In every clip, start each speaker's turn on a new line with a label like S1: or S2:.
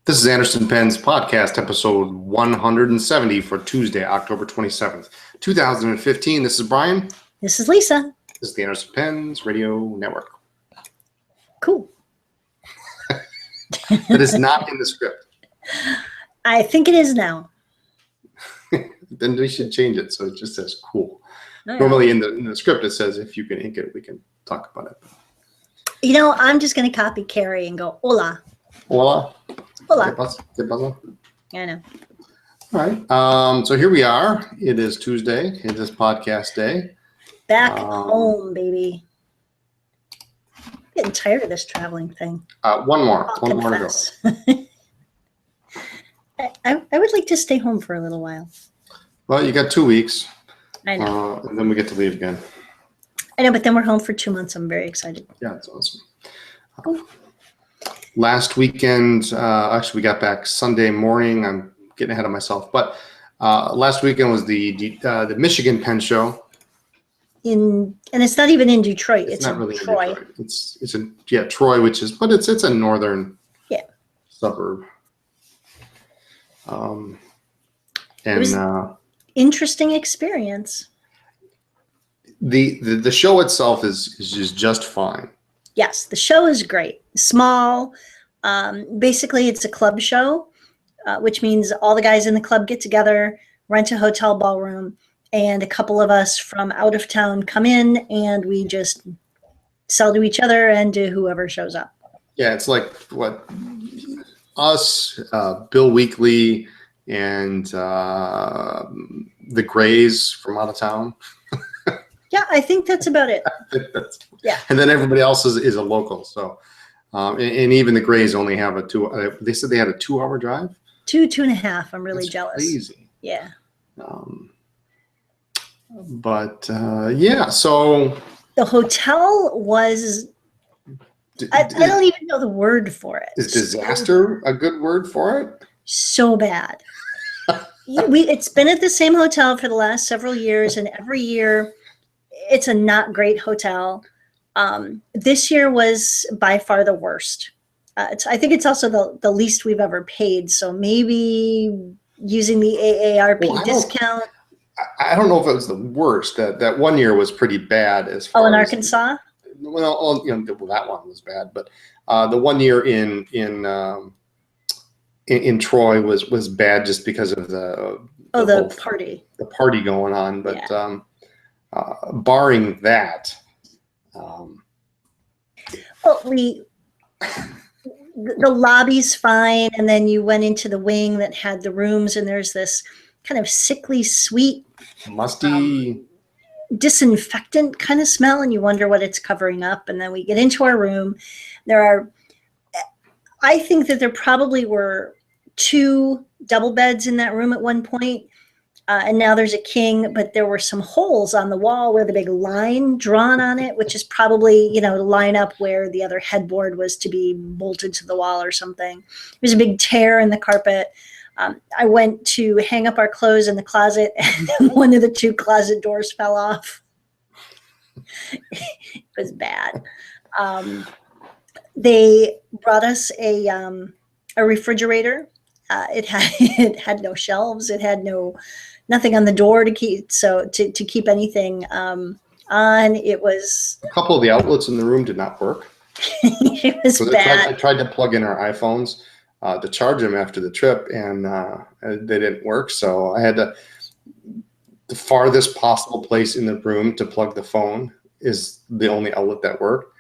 S1: This is Anderson Penn's podcast, episode 170 for Tuesday, October 27th, 2015. This is Brian.
S2: This is Lisa.
S1: This is the Anderson Penn's Radio Network.
S2: Cool.
S1: That is not in the script.
S2: I think it is now.
S1: Then we should change it so it just says cool.
S2: Oh, yeah.
S1: Normally in the script it says if you can ink it, we can talk about it.
S2: You know, I'm just going to copy Carrie and go, hola.
S1: Hola.
S2: Hola.
S1: ¿Qué pasa?
S2: I know.
S1: All right. So here we are. It is Tuesday. It is podcast day.
S2: Back home, baby. Getting tired of this traveling thing.
S1: One more to go.
S2: I would like to stay home for a little while.
S1: Well, you got 2 weeks.
S2: I know.
S1: And then we get to leave again.
S2: I know, but then we're home for 2 months. I'm very excited.
S1: Yeah, it's awesome. Last weekend, actually, we got back Sunday morning. I'm getting ahead of myself, but last weekend was the Michigan Penn Show.
S2: And it's not even in Detroit. It's
S1: not
S2: in
S1: really
S2: Troy.
S1: in Detroit. It's in Troy, but it's a northern suburb.
S2: It was interesting experience.
S1: The show itself is just fine.
S2: Yes, the show is great. Small. Basically, it's a club show, which means all the guys in the club get together, rent a hotel ballroom, and a couple of us from out of town come in, and we just sell to each other and to whoever shows up.
S1: Yeah, it's like what us, Bill Weekly, and the Grays from out of town.
S2: Yeah, I think that's about it. Yeah.
S1: And then everybody else is a local. So, and even the Grays only have they said they had a 2-hour drive.
S2: 2.5. I'm really
S1: That's
S2: jealous.
S1: Crazy.
S2: Yeah.
S1: Yeah. So
S2: the hotel was. I don't even know the word for it.
S1: Is disaster a good word for it?
S2: So bad. It's been at the same hotel for the last several years, and every year it's a not great hotel. This year was by far the worst. I think it's also the least we've ever paid. So maybe using the AARP discount.
S1: I don't know if it was the worst. That one year was pretty bad as far
S2: in
S1: as
S2: Arkansas?
S1: Well, that one was bad, but the one year in Troy was bad just because of the
S2: party.
S1: The party going on, but barring that,
S2: the lobby's fine, and then you went into the wing that had the rooms, and there's this kind of sickly, sweet,
S1: musty,
S2: disinfectant kind of smell, and you wonder what it's covering up. And then we get into our room. I think that there probably were 2 double beds in that room at one point. And now there's a king, but there were some holes on the wall with a big line drawn on it, which is probably, to line up where the other headboard was to be bolted to the wall or something. There was a big tear in the carpet. I went to hang up our clothes in the closet, and one of the 2 closet doors fell off. It was bad. They brought us a refrigerator. It had no shelves. It had nothing on the door to keep anything on. It was
S1: a couple of the outlets in the room did not work.
S2: It was bad.
S1: I tried to plug in our iPhones to charge them after the trip, and they didn't work. So I had the farthest possible place in the room to plug the phone is the only outlet that worked.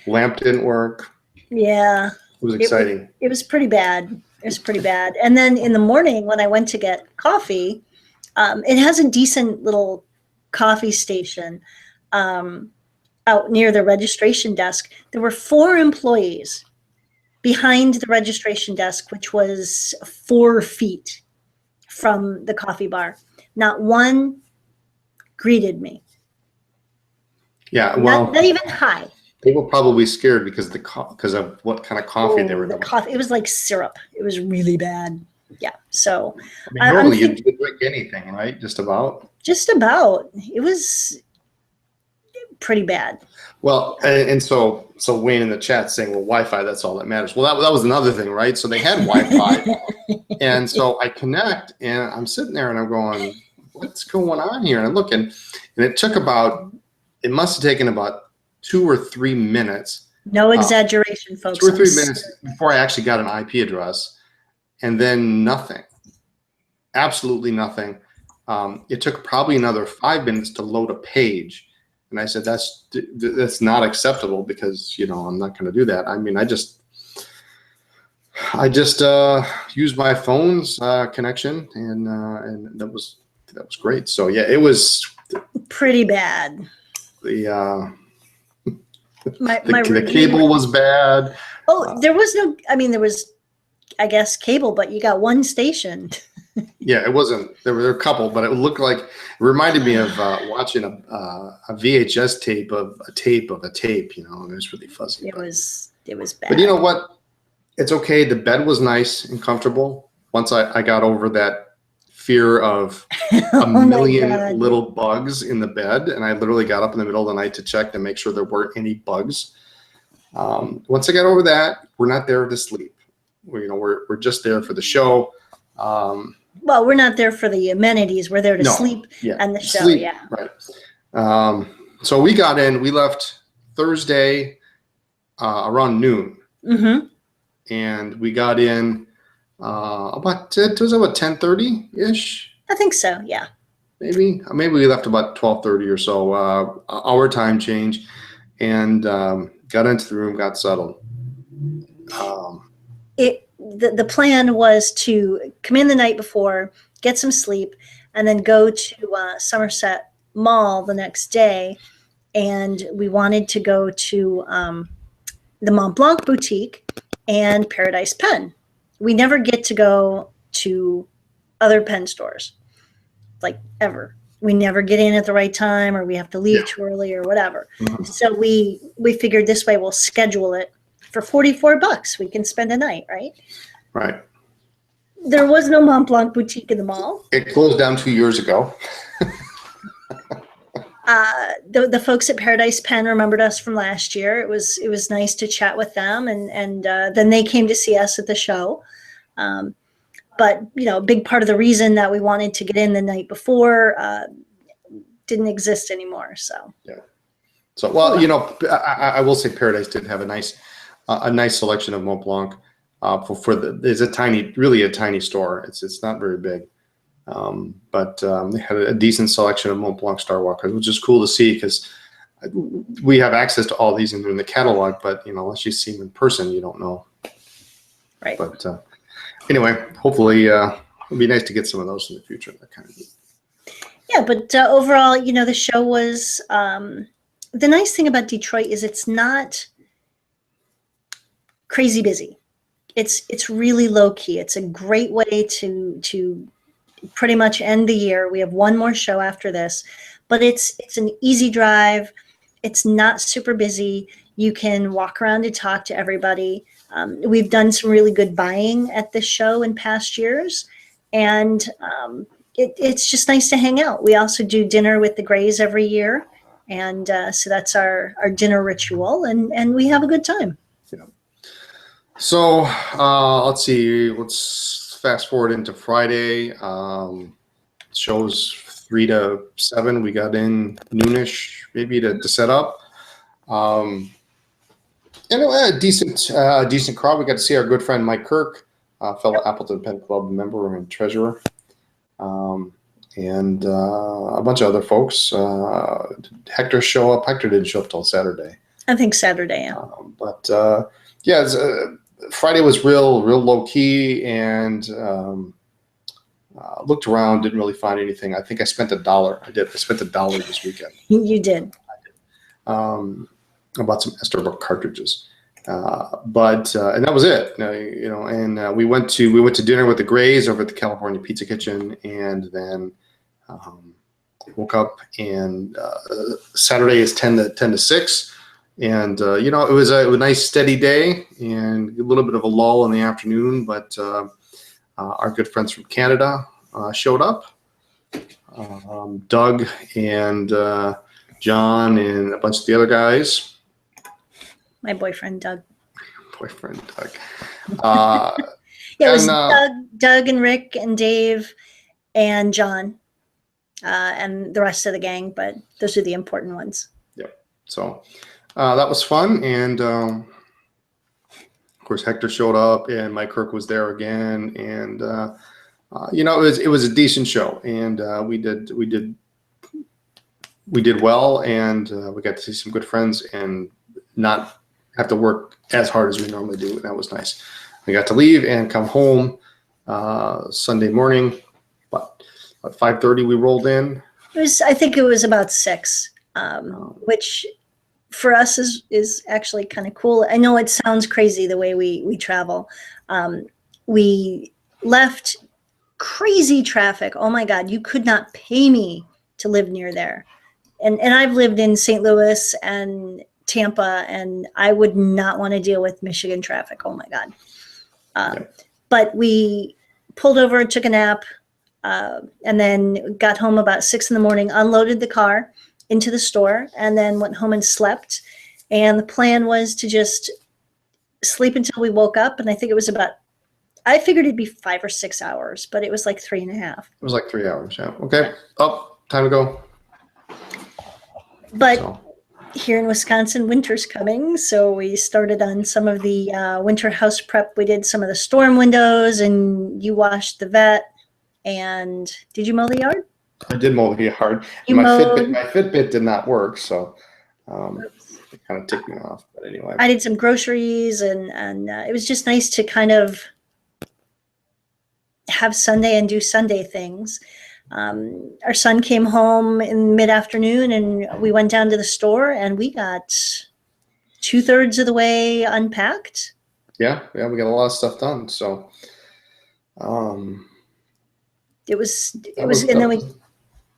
S1: Lamp didn't work.
S2: Yeah.
S1: It was exciting.
S2: It was pretty bad. And then in the morning when I went to get coffee, it has a decent little coffee station out near the registration desk. There were 4 employees behind the registration desk, which was 4 feet from the coffee bar. Not one greeted me.
S1: Yeah, well,
S2: not even hi.
S1: They were probably scared because of what kind of coffee they were
S2: the
S1: doing.
S2: Coffee. It was like syrup. It was really bad. Yeah. So
S1: normally you drink anything, right? Just about.
S2: Just about. It was pretty bad.
S1: Well, and so Wayne in the chat saying, well, Wi-Fi, that's all that matters. Well, that was another thing, right? So they had Wi-Fi. And so I connect and I'm sitting there and I'm going, what's going on here? And I'm looking, and it must have taken about 2 or 3 minutes.
S2: No exaggeration, folks.
S1: 2 or 3 minutes before I actually got an IP address, and then nothing. Absolutely nothing. It took probably another 5 minutes to load a page. And I said, that's not acceptable because, I'm not going to do that. I mean, I just used my phone's connection, and that was great. So yeah, it was
S2: pretty bad.
S1: The
S2: the
S1: cable was bad.
S2: Oh, there was, I guess, cable, but you got one station.
S1: Yeah, it wasn't. There were a couple, but it reminded me of watching a VHS tape of a tape of a tape. It was really fuzzy.
S2: It was bad.
S1: But you know what? It's okay. The bed was nice and comfortable. Once I got over that fear of a million little bugs in the bed, and I literally got up in the middle of the night to check to make sure there weren't any bugs. Once I got over that, we're not there to sleep. We're just there for the show.
S2: Well, we're not there for the amenities. We're there to sleep and the show.
S1: Sleep,
S2: yeah.
S1: Right. So we left Thursday around noon.
S2: Mm-hmm.
S1: And we got in about 10:30-ish.
S2: I think so, yeah.
S1: Maybe we left about 12:30 or so, our time change, and got into the room, got settled.
S2: The plan was to come in the night before, get some sleep, and then go to Somerset Mall the next day. And we wanted to go to the Mont Blanc boutique and Paradise Pen. We never get to go to other pen stores, like ever. We never get in at the right time, or we have to leave too early or whatever. Mm-hmm. So we figured this way we'll schedule it for $44. We can spend a night, right?
S1: Right.
S2: There was no Mont Blanc boutique in the mall.
S1: It closed down 2 years ago.
S2: The folks at Paradise Pen remembered us from last year. It was nice to chat with them, and then they came to see us at the show. But a big part of the reason that we wanted to get in the night before didn't exist anymore. So
S1: yeah. So well, I will say Paradise did have a nice selection of Mont Blanc. It's really a tiny store. It's not very big. But they had a decent selection of Mont Blanc Star Walkers, which is cool to see because we have access to all these in the catalog, but unless you see them in person, you don't know.
S2: Right.
S1: But anyway, hopefully it'll be nice to get some of those in the future. That kind of neat.
S2: Yeah, but overall, the show was the nice thing about Detroit is it's not crazy busy. It's really low key. It's a great way to pretty much end the year. We have one more show after this, but it's an easy drive. It's not super busy. You can walk around and talk to everybody. We've done some really good buying at this show in past years, and it's just nice to hang out. We also do dinner with the Grays every year, and so that's our dinner ritual, and we have a good time.
S1: Yeah. So let's see. Let's fast forward into Friday. Shows 3 to 7. We got in noonish maybe to set up. And a decent crowd. We got to see our good friend Mike Kirk, fellow Appleton Pen Club member and treasurer, and a bunch of other folks. Hector show up. Hector didn't show up till Saturday.
S2: I think Saturday, yeah.
S1: But yeah, Friday was real low key, and looked around, didn't really find anything. I think I spent $1. I spent $1 this weekend.
S2: You did.
S1: I bought some Esterbrook cartridges, but and that was it. And we went to dinner with the Grays over at the California Pizza Kitchen, and then woke up. And Saturday is 10 to 6. And, it was a nice steady day and a little bit of a lull in the afternoon, but our good friends from Canada showed up. Doug and John and a bunch of the other guys.
S2: My boyfriend, Doug.
S1: Boyfriend Doug. Uh,
S2: Yeah, it was
S1: and,
S2: Doug and Rick and Dave and John and the rest of the gang, but those are the important ones.
S1: So that was fun. And of course, Hector showed up and Mike Kirk was there again. And, it was a decent show. And we did well. And we got to see some good friends and not have to work as hard as we normally do. And that was nice. We got to leave and come home Sunday morning. But at 5:30 we rolled in.
S2: I think it was about 6, which for us is actually kind of cool. I know it sounds crazy the way we travel. We left crazy traffic. Oh my God, you could not pay me to live near there. And I've lived in St. Louis and Tampa, and I would not want to deal with Michigan traffic. Oh my God. But we pulled over, took a nap, and then got home about 6 a.m, unloaded the car into the store, and then went home and slept. And the plan was to just sleep until we woke up. And I think it was I figured it'd be 5 or 6 hours, but it was like 3.5.
S1: It was like 3 hours. Yeah. Okay. Time to go.
S2: But here in Wisconsin, winter's coming. So we started on some of the winter house prep. We did some of the storm windows, and you washed the vet. And did you mow the yard?
S1: I did mow the yard. My Fitbit did not work, so it kind of ticked me off. But anyway,
S2: I did some groceries, and it was just nice to kind of have Sunday and do Sunday things. Our son came home in mid-afternoon, and we went down to the store, and we got 2/3 of the way unpacked.
S1: Yeah, we got a lot of stuff done. So,
S2: it was, and then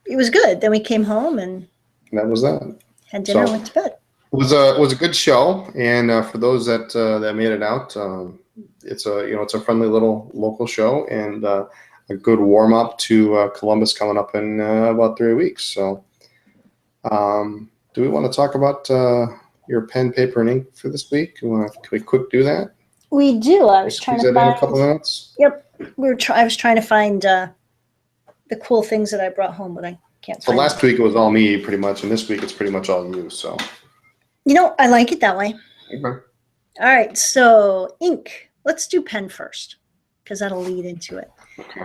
S2: it was good. Then we came home and
S1: that was that.
S2: Had dinner, and went to bed.
S1: It was a good show, and for those that made it out, it's a friendly little local show, and a good warm up to Columbus coming up in about 3 weeks. So, do we want to talk about your pen, paper, and ink for this week? Can we quick do that?
S2: We do. I was trying to find
S1: a couple minutes.
S2: Yep, I was trying to find the cool things that I brought home, but I can't find.
S1: So last week it was all me pretty much, and this week it's pretty much all you. So.
S2: I like it that way.
S1: Okay.
S2: All right, so ink. Let's do pen first, because that'll lead into it.
S1: Okay.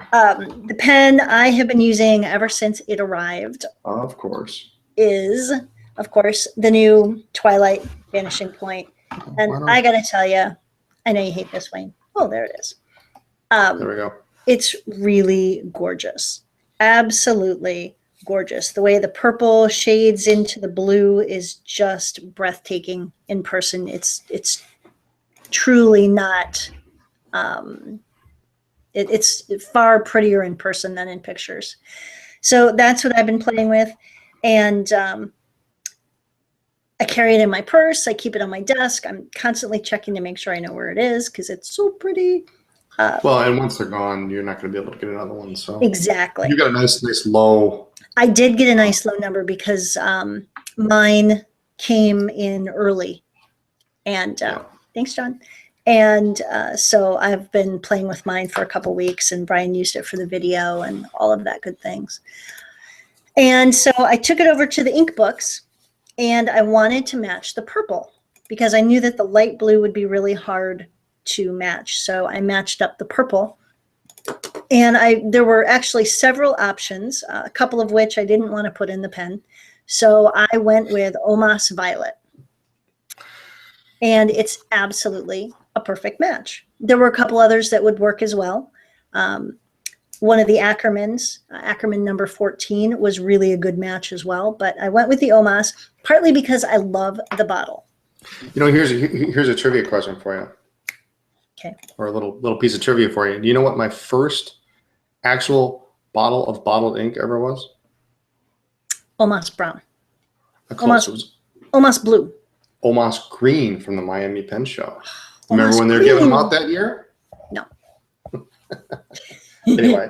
S2: The pen I have been using ever since it arrived.
S1: Of course.
S2: Is, of course, the new Twilight Vanishing Point. And I got to tell you, I know you hate this, Wayne. Oh, there it is.
S1: There we go.
S2: It's really gorgeous. Absolutely gorgeous. The way the purple shades into the blue is just breathtaking in person. It's truly not, it's far prettier in person than in pictures. So that's what I've been playing with. And I carry it in my purse. I keep it on my desk. I'm constantly checking to make sure I know where it is because it's so pretty.
S1: Well, and once they're gone, you're not going to be able to get another one. So
S2: exactly.
S1: You got a nice low.
S2: I did get a nice low number because mine came in early. And thanks, John. And so I've been playing with mine for a couple weeks, and Brian used it for the video and all of that good things. And so I took it over to the ink books, and I wanted to match the purple because I knew that the light blue would be really hard to match. So I matched up the purple, and there were actually several options, a couple of which I didn't want to put in the pen. So I went with Omas Violet, and it's absolutely a perfect match. There were a couple others that would work as well. One of the Ackermans, Ackerman number 14, was really a good match as well. But I went with the Omas partly because I love the bottle.
S1: Here's a trivia question for you.
S2: Okay.
S1: Or a little piece of trivia for you. Do you know what my first actual bottle of bottled ink ever was?
S2: Omas Brown.
S1: Omas
S2: Blue.
S1: Omas Green from the Miami Pen Show.
S2: Remember
S1: when they were giving them out that year?
S2: No.
S1: Anyway,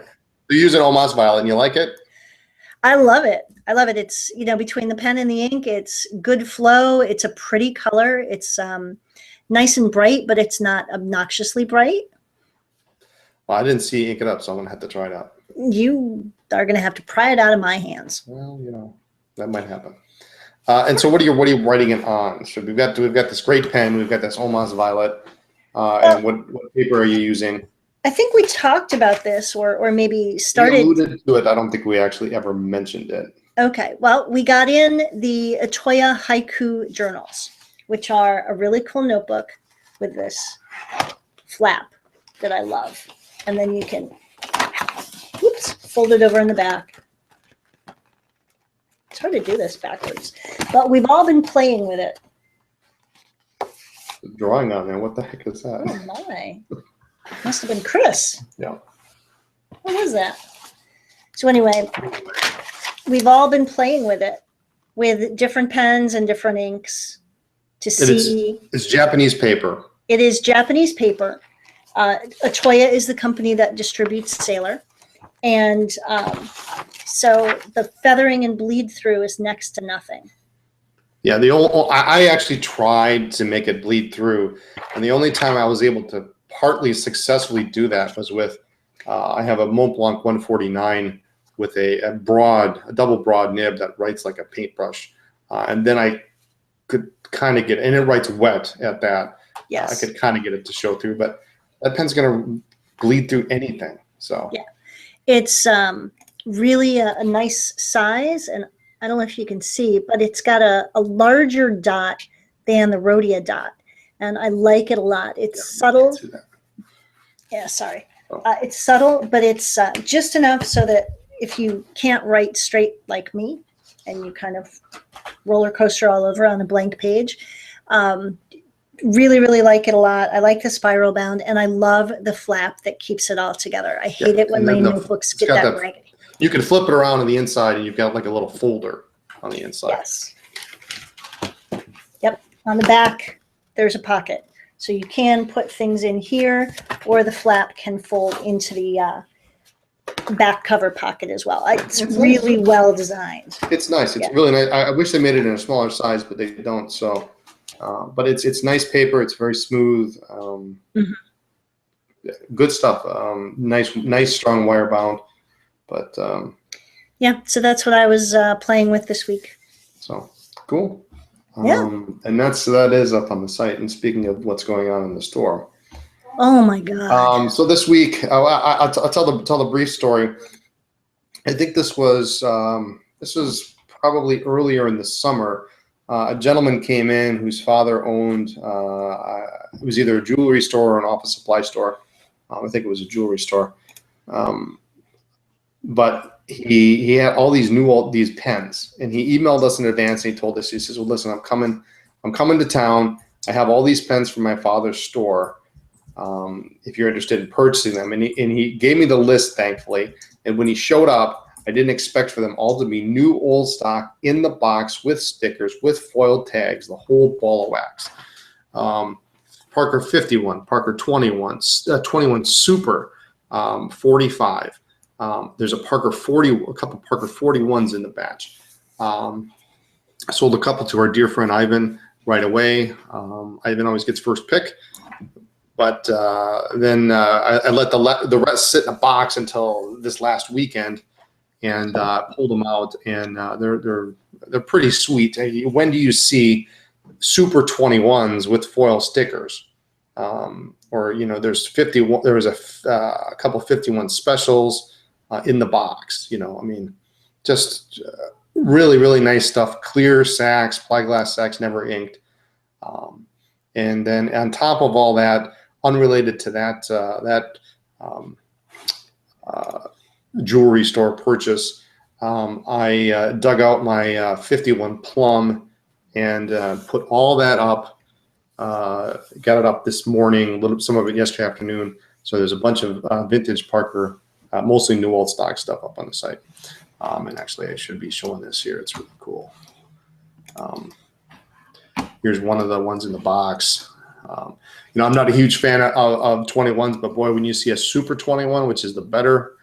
S1: you use an Omas Violet and you like it?
S2: I love it. I love it. It's, between the pen and the ink, it's good flow. It's a pretty color. It's nice and bright, but it's not obnoxiously bright.
S1: Well, I didn't see Ink It Up, so I'm gonna have to try it out.
S2: You are going to have to pry it out of my hands.
S1: Well, that might happen. And so, what are you writing it on? So we've got this great pen. We've got this Olmas Violet. And what paper are you using?
S2: I think we talked about this, or maybe started.
S1: We alluded to it. I don't think we actually ever mentioned it.
S2: Okay. Well, we got in the Atoya Haiku journals, which are a really cool notebook with this flap that I love. And then you can, fold it over in the back. It's hard to do this backwards, but we've all been playing with it.
S1: The drawing on there. What the heck is that?
S2: Oh my. Must have been Chris.
S1: Yeah.
S2: What was that? So anyway, we've all been playing with it, with different pens and different inks to see.
S1: It's Japanese paper.
S2: It is Japanese paper. Atoya is the company that distributes Sailor. And so the feathering and bleed through is next to nothing.
S1: Yeah, I actually tried to make it bleed through, and the only time I was able to partly successfully do that was with I have a Montblanc 149 with a double broad nib that writes like a paintbrush, and then I could kind of get, and it writes wet at that.
S2: Yes,
S1: I could kind of get it to show through, but that pen's gonna bleed through anything. So
S2: yeah, it's really a nice size, and I don't know if you can see, but it's got a larger dot than the Rhodia dot, and I like it a lot. It's subtle. Yeah, sorry.
S1: Oh.
S2: It's subtle, but it's just enough so that if you can't write straight like me, and you kind of roller coaster all over on a blank page, really, really like it a lot. I like the spiral bound, and I love the flap that keeps it all together. I hate it when my notebooks get that raggedy.
S1: You can flip it around on the inside, and you've got like a little folder on the inside.
S2: Yes. Yep. On the back, there's a pocket. So you can put things in here, or the flap can fold into the back cover pocket as well. It's really well designed.
S1: It's nice. It's really nice. I wish they made it in a smaller size, but they don't. So, but it's nice paper. It's very smooth. Good stuff. Nice, strong wire bound. But
S2: yeah, so that's what I was playing with this week.
S1: So cool.
S2: Yeah.
S1: And that is up on the site. And speaking of what's going on in the store.
S2: Oh my God.
S1: So this week, I'll tell the brief story. I think this was probably earlier in the summer. A gentleman came in whose father owned, it was either a jewelry store or an office supply store. I think it was a jewelry store. But he had all these pens, and he emailed us in advance, and he told us, he says, well, listen, I'm coming to town. I have all these pens from my father's store. If you're interested in purchasing them. And he gave me the list, thankfully. And when he showed up, I didn't expect for them all to be new old stock in the box with stickers, with foil tags, the whole ball of wax. Parker 51, Parker 21, 21 Super, 45. There's a couple Parker 41s in the batch. I sold a couple to our dear friend Ivan right away. Ivan always gets first pick. But then I let the rest sit in a box until this last weekend, and pulled them out, and they're pretty sweet. When do you see Super 21s with foil stickers? Or there's 51. There was a couple 51 specials in the box. I mean, just really, really nice stuff. Clear sacks, plexiglass sacks, never inked. And then on top of all that, unrelated to that jewelry store purchase, I dug out my 51 Plum and put all that up. Got it up this morning, some of it yesterday afternoon. So there's a bunch of vintage Parker, mostly new old stock stuff up on the site. And actually, I should be showing this here. It's really cool. Here's one of the ones in the box. I'm not a huge fan of 21s, but boy, when you see a Super 21, which is the better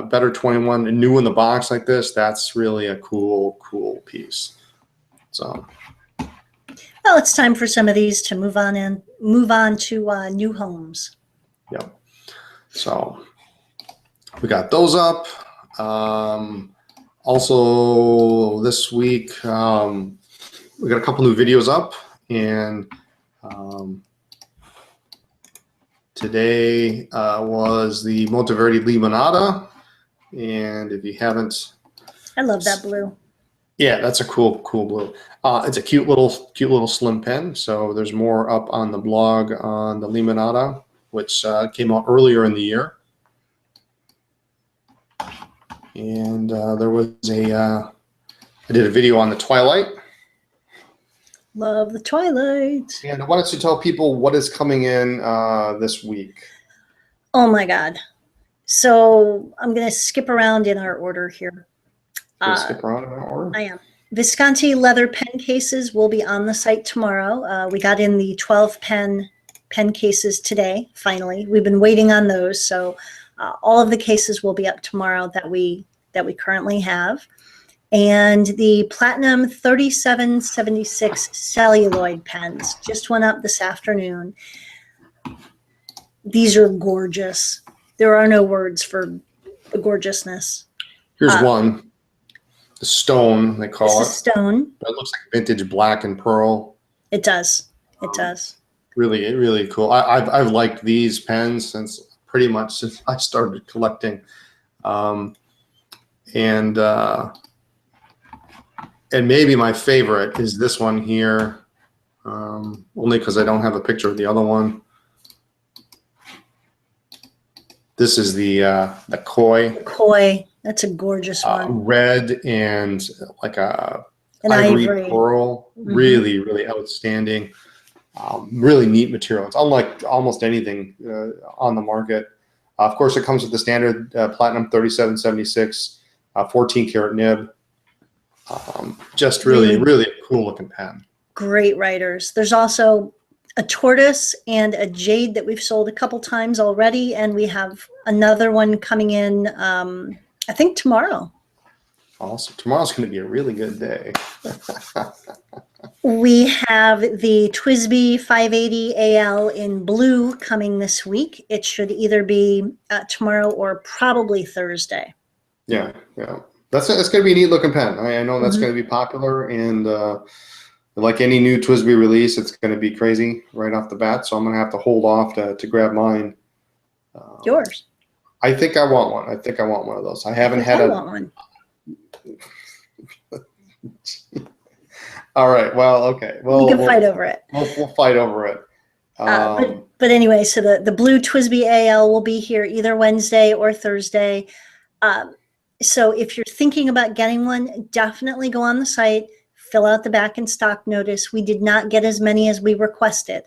S1: Better 21 and new in the box like this, that's really a cool piece. So
S2: Well, it's time for some of these to move on to new homes.
S1: yeah, so we got those up. Also this week, we got a couple new videos up, and today was the Monteverde Limonada, and if you haven't,
S2: I love that blue.
S1: yeah, that's a cool blue. It's a cute little slim pen. So there's more up on the blog on the Limonada, which came out earlier in the year. And there was I did a video on the Twilight.
S2: Love the Twilight.
S1: And why don't you tell people what is coming in this week?
S2: Oh my God. So I'm going to skip around in our order here.
S1: Skip around in our order?
S2: I am. Visconti leather pen cases will be on the site tomorrow. We got in the 12 pen cases today, finally. We've been waiting on those. So all of the cases will be up tomorrow that we currently have. And the Platinum 3776 celluloid pens just went up this afternoon. These are gorgeous. There are no words for the gorgeousnly.
S1: Here's one. The Stone, they call it.
S2: Stone.
S1: It looks like vintage black and pearl.
S2: It does. It does.
S1: Really cool. I've liked these pens since I started collecting. And maybe my favorite is this one here, only because I don't have a picture of the other one. This is the Koi.
S2: Koi. That's a gorgeous one.
S1: Red and like an
S2: ivory
S1: pearl. Mm-hmm. Really outstanding. Really neat material. It's unlike almost anything on the market. Of course, it comes with the standard Platinum 3776, 14 karat nib. Just really a cool looking pen.
S2: Great writers. There's also a tortoise and a jade that we've sold a couple times already, and we have another one coming in, I think tomorrow.
S1: Awesome. Tomorrow's going to be a really good day.
S2: We have the TWSBI 580 AL in blue coming this week. It should either be tomorrow or probably Thursday.
S1: Yeah. That's going to be a neat looking pen. I know that's going to be popular, and like any new TWSBI release, it's going to be crazy right off the bat. So I'm going to have to hold off to grab mine.
S2: Yours.
S1: I think I want one. I think I want one of those. I haven't had
S2: I want one.
S1: All right. Well, okay. Well,
S2: we can fight over it.
S1: We'll fight over it.
S2: But anyway, so the blue TWSBI AL will be here either Wednesday or Thursday. So if you're thinking about getting one, definitely go on the site, fill out the back in stock notice. We did not get as many as we requested.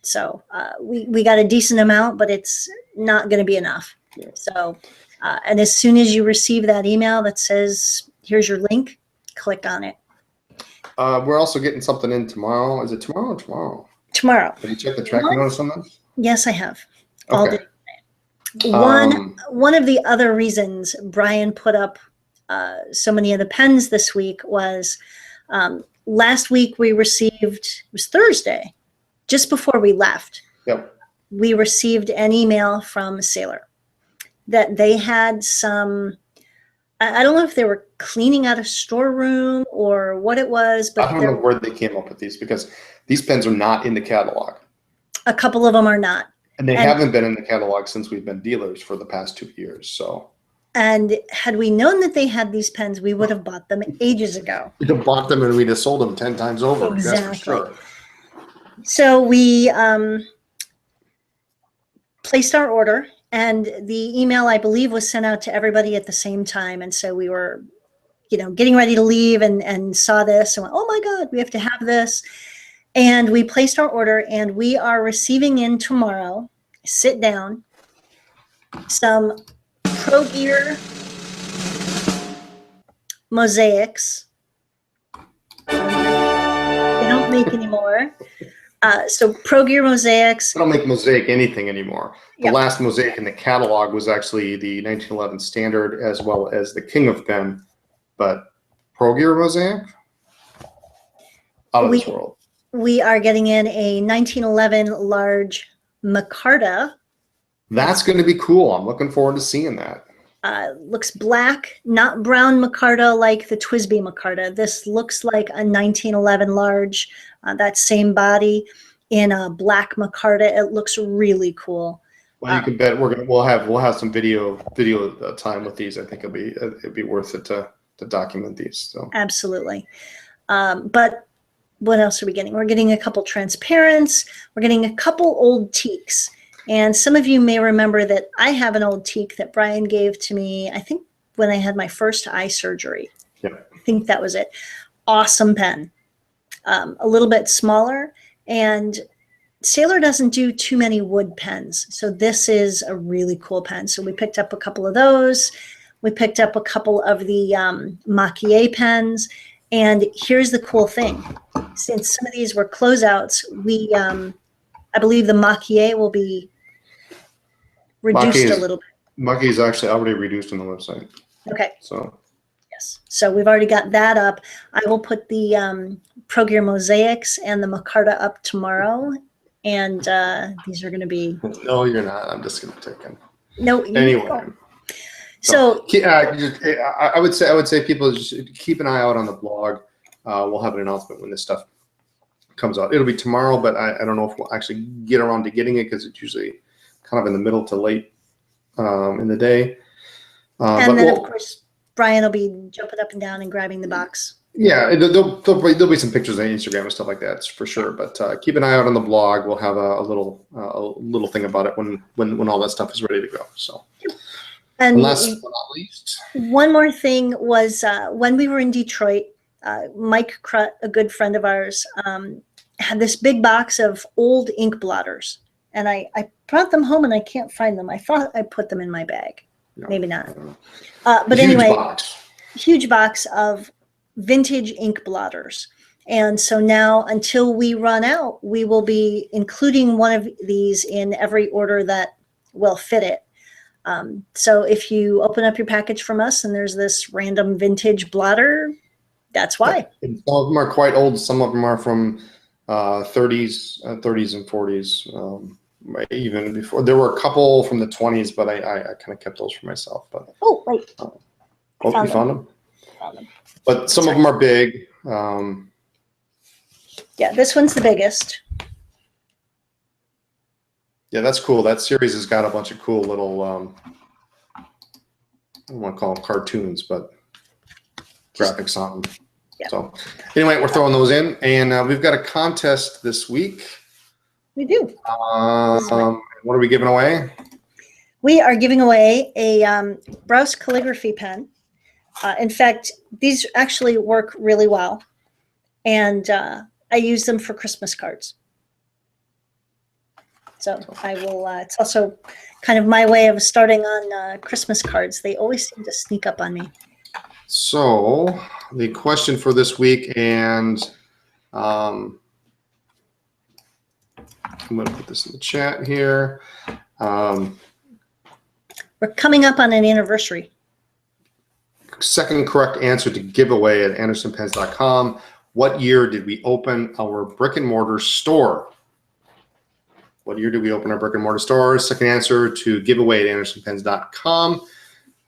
S2: So we got a decent amount, but it's not going to be enough. Yeah. So, and as soon as you receive that email that says, here's your link, click on it.
S1: We're also getting something in tomorrow. Is it tomorrow or tomorrow?
S2: Tomorrow.
S1: Have you checked the tracking notice on this?
S2: Yes, I have.
S1: Okay.
S2: One of the other reasons Brian put up so many of the pens this week was last week we received, it was Thursday, just before we left.
S1: Yep.
S2: We received an email from Sailor that they had some, I don't know if they were cleaning out a storeroom or what it was, but
S1: I don't know where they came up with these, because these pens are not in the catalog.
S2: A couple of them are not.
S1: And they haven't been in the catalog since we've been dealers for the past 2 years. So.
S2: And had we known that they had these pens, we would have bought them ages ago.
S1: We'd have bought them and we'd have sold them 10 times over.
S2: Exactly.
S1: That's for sure.
S2: So we placed our order, and the email, I believe, was sent out to everybody at the same time. And so we were, getting ready to leave and saw this and went, oh my God, we have to have this. And we placed our order, and we are receiving in tomorrow, sit down, some Pro Gear mosaics. They don't make anymore. So Pro Gear Mosaics.
S1: I don't make Mosaic anything anymore. The
S2: Yep.
S1: last Mosaic in the catalog was actually the 1911 Standard as well as the King of Pen, but Pro Gear Mosaic, out of this world.
S2: We are getting in a 1911 large micarta.
S1: That's going to be cool. I'm looking forward to seeing that.
S2: Looks black, not brown micarta like the TWSBI micarta. This looks like a 1911 large, that same body in a black micarta. It looks really cool.
S1: Well, you can bet we'll have some video time with these. I think it'd be worth it to document these. So
S2: absolutely. But what else are we getting? We're getting a couple transparents. We're getting a couple old teaks. And some of you may remember that I have an old teak that Brian gave to me, I think when I had my first eye surgery.
S1: Yep.
S2: I think that was it. Awesome pen. A little bit smaller. And Sailor doesn't do too many wood pens. So this is a really cool pen. So we picked up a couple of those. We picked up a couple of the Mach-E pens. And here's the cool thing. Since some of these were closeouts, I believe the Mach-E will be reduced a little bit.
S1: Mach-E is actually already reduced on the website.
S2: Okay.
S1: So
S2: yes. So we've already got that up. I will put the Pro Gear Mosaics and the micarta up tomorrow. And these are going to be.
S1: No, you're not. I'm just going to take them.
S2: No.
S1: Anyway.
S2: So
S1: I would say people just keep an eye out on the blog. We'll have an announcement when this stuff comes out. It'll be tomorrow, but I don't know if we'll actually get around to getting it because it's usually kind of in the middle to late in the day.
S2: And then, of course, Brian will be jumping up and down and grabbing the box.
S1: Yeah, there'll be some pictures on Instagram and stuff like that for sure. But keep an eye out on the blog. We'll have a little thing about it when all that stuff is ready to go. So, and last but not least,
S2: one more thing was when we were in Detroit, Mike Crut, a good friend of ours, had this big box of old ink blotters, and I brought them home and I can't find them. I thought I put them in my bag, maybe not. But anyway, huge box of vintage ink blotters. And so now, until we run out, we will be including one of these in every order that will fit it. So if you open up your package from us and there's this random vintage blotter, that's why.
S1: And some of them are quite old. Some of them are from 30s and 40s. Even before, there were a couple from the 20s, but I kind of kept those for myself. But
S2: oh wait,
S1: you found them? Found them. But some of them are big.
S2: Yeah, this one's the biggest.
S1: Yeah, that's cool. That series has got a bunch of cool little, I don't want to call them cartoons, but graphics on them. Yeah. So anyway, we're throwing those in. And we've got a contest this week.
S2: We do.
S1: What are we giving away?
S2: We are giving away a Brous calligraphy pen. In fact, these actually work really well. And I use them for Christmas cards. So I will, it's also kind of my way of starting on Christmas cards. They always seem to sneak up on me.
S1: So the question for this week, and I'm going to put this in the chat here.
S2: We're coming up on an anniversary.
S1: Second correct answer to giveaway at andersonpens.com. What year did we open our brick and mortar store? What year did we open our brick and mortar store? Second answer to giveaway at andersonpens.com.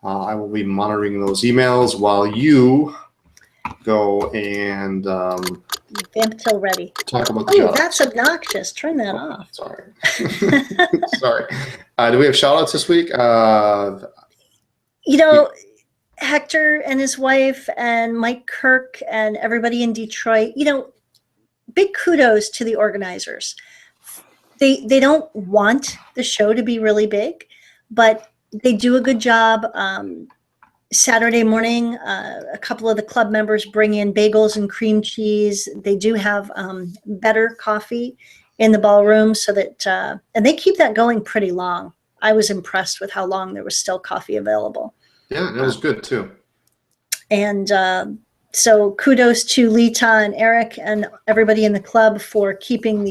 S1: I will be monitoring those emails while you go and
S2: vamp till ready.
S1: Talk about the jobs.
S2: That's obnoxious. Turn that off.
S1: Sorry. Sorry. Do we have shout outs this week?
S2: You know, Hector and his wife and Mike Kirk and everybody in Detroit, you know, big kudos to the organizers. They don't want the show to be really big, but they do a good job. Saturday morning, a couple of the club members bring in bagels and cream cheese. They do have better coffee in the ballroom so that, and they keep that going pretty long. I was impressed with how long there was still coffee available.
S1: Yeah, it was good too.
S2: And So kudos to Lita and Eric and everybody in the club for keeping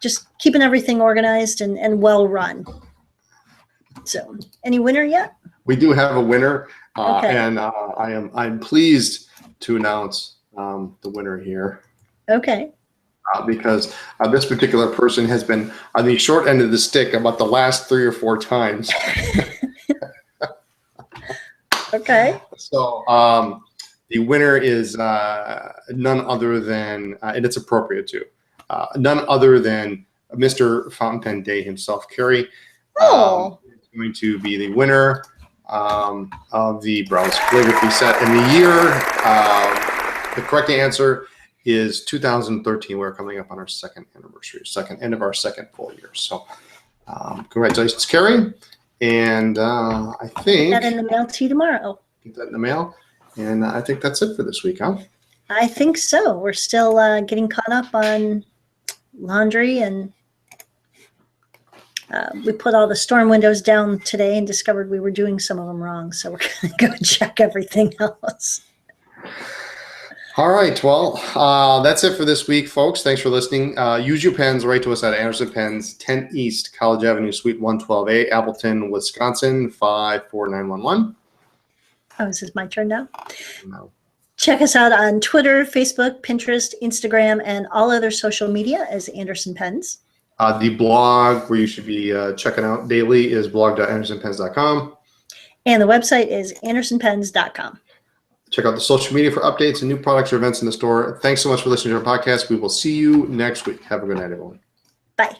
S2: just keeping everything organized and well run. So, any winner yet?
S1: We do have a winner,
S2: Okay.
S1: and I'm pleased to announce the winner here.
S2: Okay.
S1: Because this particular person has been on the short end of the stick about the last 3 or 4 times.
S2: Okay.
S1: So the winner is none other than, and it's appropriate too, none other than Mr. Fountain Pen Day himself, Carrie.
S2: Oh.
S1: Is going to be the winner of the Browns calligraphy set. In the year, the correct answer is 2013. We're coming up on our second anniversary, end of our second full year. So congratulations, Carrie. And I think
S2: Get that in the mail to you tomorrow.
S1: get that in the mail. And I think that's it for this week, huh?
S2: I think so. We're still getting caught up on laundry, and we put all the storm windows down today and discovered we were doing some of them wrong. So we're going to go check everything else.
S1: All right. Well, that's it for this week, folks. Thanks for listening. Use your pens. Write to us at Anderson Pens, 10 East College Avenue, Suite 112A, Appleton, Wisconsin, 54911.
S2: Oh, is this my turn now?
S1: No.
S2: Check us out on Twitter, Facebook, Pinterest, Instagram, and all other social media as Anderson Pens.
S1: The blog where you should be checking out daily is blog.andersonpens.com.
S2: And the website is andersonpens.com.
S1: Check out the social media for updates and new products or events in the store. Thanks so much for listening to our podcast. We will see you next week. Have a good night, everyone.
S2: Bye.